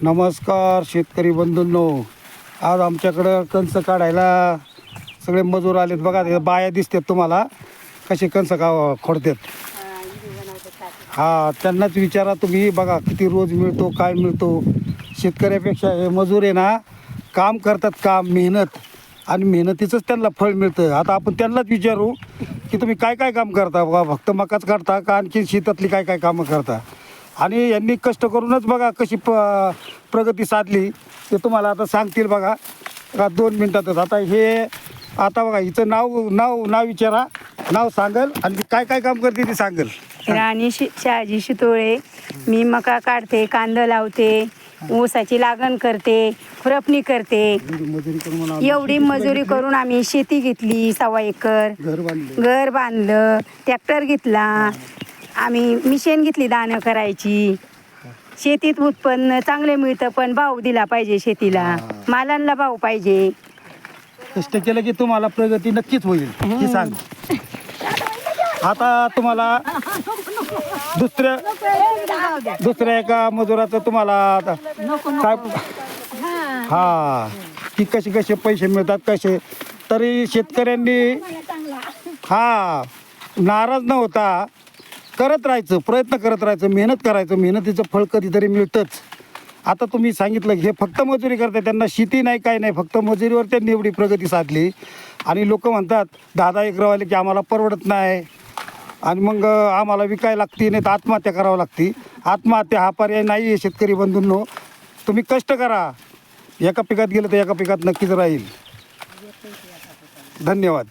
नमस्कार शेतकरी बंधूंनो, आज आमच्याकडं कणस काढायला सगळे मजूर आलेत. बघा ते बाया दिसतात तुम्हाला कसे कणस खोडतात. हा, त्यांनाच विचारा तुम्ही. बघा किती रोज मिळतो, काय मिळतो. शेतकऱ्यापेक्षा हे मजूर आहे ना, काम करतात, काम मेहनत, आणि मेहनतीचंच त्यांना फळ मिळतं. आता आपण त्यांनाच विचारू की तुम्ही काय काय काम करता. बघा फक्त मकाच काढता का आणखी शेतातली काय काय कामं करता. आणि यांनी कष्ट करूनच बघा कशी प्रगती साधली ते तुम्हाला आता सांगतील. बघा 2 मिनटातच. आता बघा हिचं नाव विचारा, नाव सांगल आणि काय काय काम करते ते सांगल. राणी शहाजी शितोळे. मी मका काढते, कांदा लावते, ऊसाची लागण करते, खुरपणी करते. एवढी मजुरी करून आम्ही शेती घेतली 1.25 एकर, घर बांधलं, ट्रॅक्टर घेतला, आम्ही मिशन घेतली दाणं करायची. शेतीत उत्पन्न चांगले मिळतं, पण भाव दिला पाहिजे शेतीला, मालांना भाव पाहिजे. कष्ट केलं की तुम्हाला प्रगती नक्कीच होईल ही सांग. आता तुम्हाला दुसऱ्या एका मजुराचं तुम्हाला काय की कसे पैसे मिळतात कसे. तरी शेतकऱ्यांनी नाराज न होता करत राहायचं, प्रयत्न करत राहायचं, मेहनत करायचं. मेहनतीचं फळ कधीतरी मिळतंच. आता तुम्ही सांगितलं हे फक्त मजुरी करतात, त्यांना शेती नाही, काय नाही, फक्त मजुरीवर त्यांनी एवढी प्रगती साधली. आणि लोक म्हणतात 10-10 एकरवाले की आम्हाला परवडत नाही आणि मग आम्हाला विकायला लागते, नाही तर आत्महत्या करावं लागते. आत्महत्या हा पर्याय नाही आहे शेतकरी बंधूंनो. तुम्ही कष्ट करा, एका पिकात गेलं तर एका पिकात नक्कीच राहील. धन्यवाद.